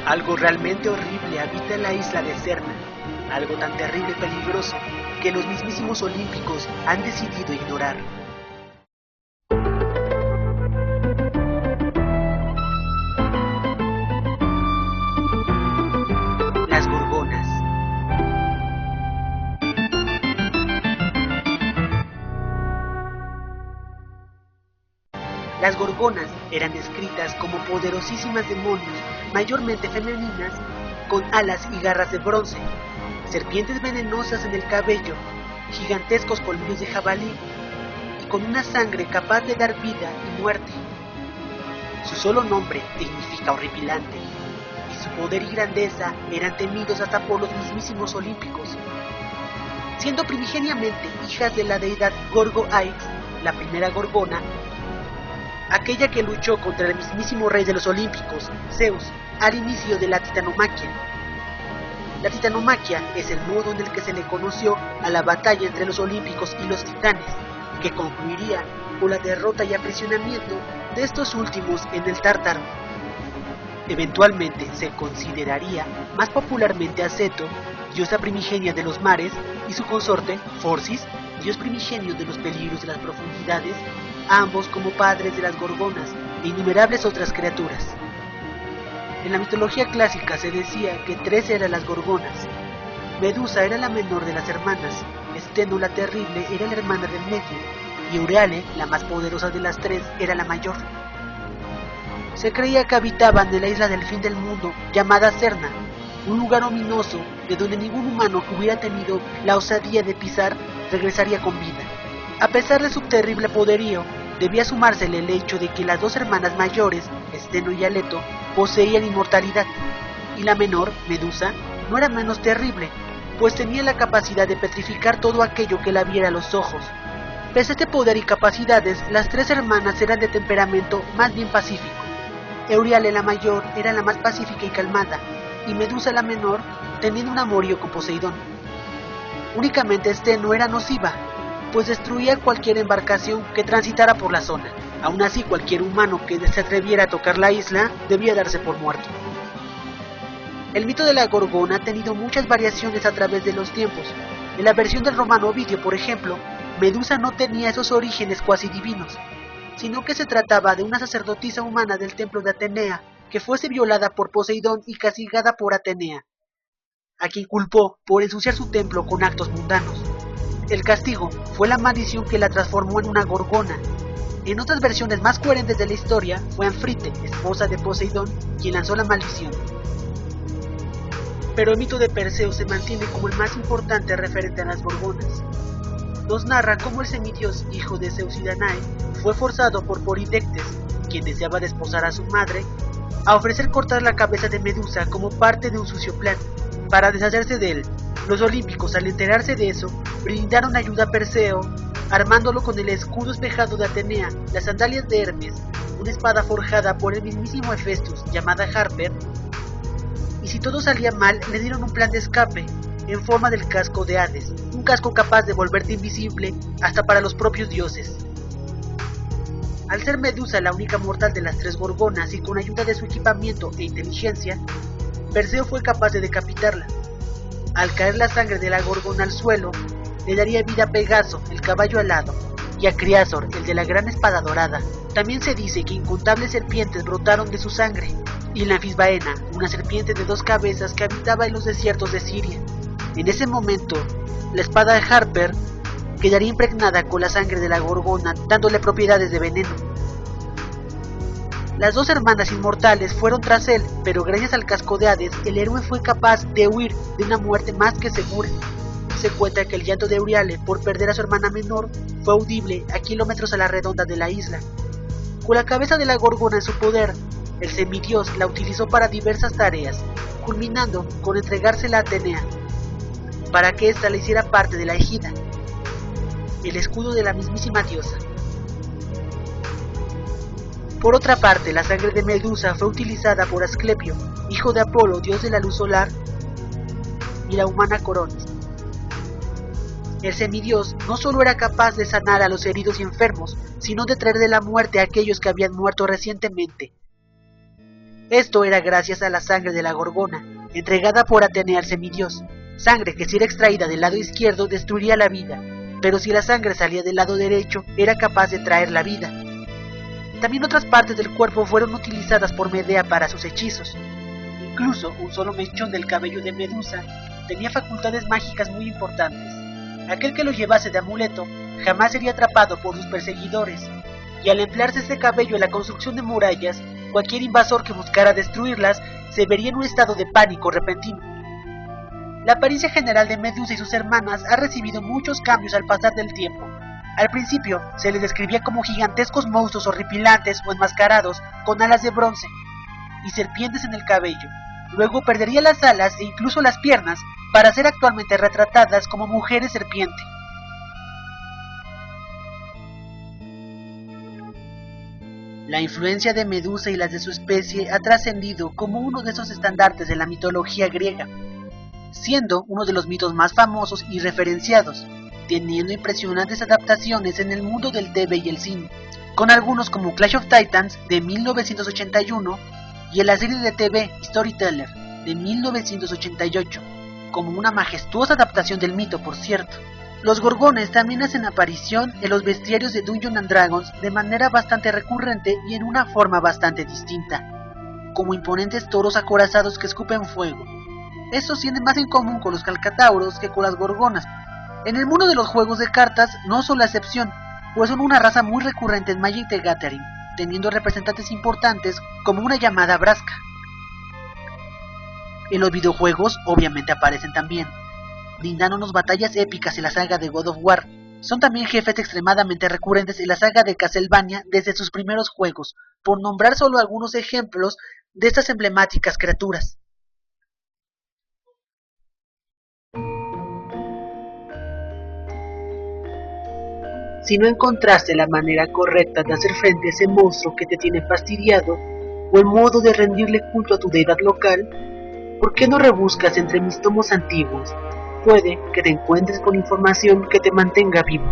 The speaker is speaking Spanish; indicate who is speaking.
Speaker 1: Algo realmente horrible habita en la isla de Serna, algo tan terrible y peligroso que los mismísimos olímpicos han decidido ignorar. Las gorgonas. Las gorgonas eran descritas como poderosísimas demonios, mayormente femeninas, con alas y garras de bronce, serpientes venenosas en el cabello, gigantescos colmillos de jabalí y con una sangre capaz de dar vida y muerte. Su solo nombre significa horripilante, y su poder y grandeza eran temidos hasta por los mismísimos olímpicos. Siendo primigeniamente hijas de la deidad Gorgo-Aix, la primera gorgona, aquella que luchó contra el mismísimo rey de los olímpicos, Zeus, al inicio de la titanomaquia. La titanomaquia es el modo en el que se le conoció a la batalla entre los olímpicos y los titanes, que concluiría con la derrota y aprisionamiento de estos últimos en el Tártaro. Eventualmente se consideraría más popularmente a Ceto, diosa primigenia de los mares, y su consorte, Forcis, dios primigenio de los peligros de las profundidades, ambos como padres de las gorgonas e innumerables otras criaturas. En la mitología clásica se decía que 3 eran las gorgonas. Medusa era la menor de las hermanas, Steno la terrible era la hermana del medio, y Euríale, la más poderosa de las 3, era la mayor. Se creía que habitaban en la isla del fin del mundo, llamada Serna, un lugar ominoso de donde ningún humano que hubiera tenido la osadía de pisar regresaría con vida. A pesar de su terrible poderío, debía sumársele el hecho de que las 2 hermanas mayores, Steno y Aleto, poseían inmortalidad, y la menor, Medusa, no era menos terrible, pues tenía la capacidad de petrificar todo aquello que la viera a los ojos. Pese a este poder y capacidades, las 3 hermanas eran de temperamento más bien pacífico. Euríale la mayor era la más pacífica y calmada, y Medusa la menor tenía un amorío con Poseidón. Únicamente Steno era nociva, pues destruía cualquier embarcación que transitara por la zona. Aún así, cualquier humano que se atreviera a tocar la isla debía darse por muerto. El mito de la gorgona ha tenido muchas variaciones a través de los tiempos. En la versión del romano Ovidio, por ejemplo, Medusa no tenía esos orígenes cuasi divinos, sino que se trataba de una sacerdotisa humana del templo de Atenea, que fuese violada por Poseidón y castigada por Atenea, a quien culpó por ensuciar su templo con actos mundanos. El castigo fue la maldición que la transformó en una gorgona. En otras versiones más coherentes de la historia, fue Anfrite, esposa de Poseidón, quien lanzó la maldición. Pero el mito de Perseo se mantiene como el más importante referente a las gorgonas. Nos narra cómo el semidios, hijo de Zeus y Danae, fue forzado por Polidectes, quien deseaba desposar a su madre, a ofrecer cortar la cabeza de Medusa como parte de un sucio plan. Para deshacerse de él, los olímpicos, al enterarse de eso, brindaron ayuda a Perseo, armándolo con el escudo espejado de Atenea, las sandalias de Hermes, una espada forjada por el mismísimo Hefestus, llamada Harper, y si todo salía mal, le dieron un plan de escape, en forma del casco de Hades, un casco capaz de volverte invisible hasta para los propios dioses. Al ser Medusa la única mortal de las 3 gorgonas y con ayuda de su equipamiento e inteligencia, Perseo fue capaz de decapitarla. Al caer la sangre de la gorgona al suelo, le daría vida a Pegaso, el caballo alado, y a Criásor, el de la gran espada dorada. También se dice que incontables serpientes brotaron de su sangre, y la Anfisbaena, una serpiente de 2 cabezas que habitaba en los desiertos de Siria. En ese momento, la espada de Harper quedaría impregnada con la sangre de la gorgona, dándole propiedades de veneno. Las 2 hermanas inmortales fueron tras él, pero gracias al casco de Hades, el héroe fue capaz de huir de una muerte más que segura. Se cuenta que el llanto de Euríale por perder a su hermana menor fue audible a kilómetros a la redonda de la isla. Con la cabeza de la gorgona en su poder, el semidios la utilizó para diversas tareas, culminando con entregársela a Atenea, para que ésta le hiciera parte de la égida, el escudo de la mismísima diosa. Por otra parte, la sangre de Medusa fue utilizada por Asclepio, hijo de Apolo, dios de la luz solar, y la humana Coronis. El semidios no solo era capaz de sanar a los heridos y enfermos, sino de traer de la muerte a aquellos que habían muerto recientemente. Esto era gracias a la sangre de la Gorgona, entregada por Atenea al semidios, sangre que si era extraída del lado izquierdo destruiría la vida, pero si la sangre salía del lado derecho era capaz de traer la vida. También otras partes del cuerpo fueron utilizadas por Medea para sus hechizos. Incluso un solo mechón del cabello de Medusa tenía facultades mágicas muy importantes. Aquel que lo llevase de amuleto jamás sería atrapado por sus perseguidores, y al emplearse este cabello en la construcción de murallas, cualquier invasor que buscara destruirlas se vería en un estado de pánico repentino. La apariencia general de Medusa y sus hermanas ha recibido muchos cambios al pasar del tiempo. Al principio se les describía como gigantescos monstruos horripilantes o enmascarados con alas de bronce y serpientes en el cabello. Luego perdería las alas e incluso las piernas para ser actualmente retratadas como mujeres serpiente. La influencia de Medusa y las de su especie ha trascendido como uno de esos estandartes de la mitología griega, siendo uno de los mitos más famosos y referenciados, teniendo impresionantes adaptaciones en el mundo del TV y el cine, con algunos como Clash of Titans de 1981 y en la serie de TV Storyteller de 1988, como una majestuosa adaptación del mito, por cierto. Los gorgones también hacen aparición en los bestiarios de Dungeons & Dragons de manera bastante recurrente y en una forma bastante distinta, como imponentes toros acorazados que escupen fuego. Estos tienen más en común con los calcatauros que con las gorgonas. En el mundo de los juegos de cartas no son la excepción, pues son una raza muy recurrente en Magic the Gathering, teniendo representantes importantes como una llamada Braska. En los videojuegos obviamente aparecen también, brindándonos batallas épicas en la saga de God of War. Son también jefes extremadamente recurrentes en la saga de Castlevania desde sus primeros juegos, por nombrar solo algunos ejemplos de estas emblemáticas criaturas. Si no encontraste la manera correcta de hacer frente a ese monstruo que te tiene fastidiado, o el modo de rendirle culto a tu deidad local, ¿por qué no rebuscas entre mis tomos antiguos? Puede que te encuentres con información que te mantenga vivo.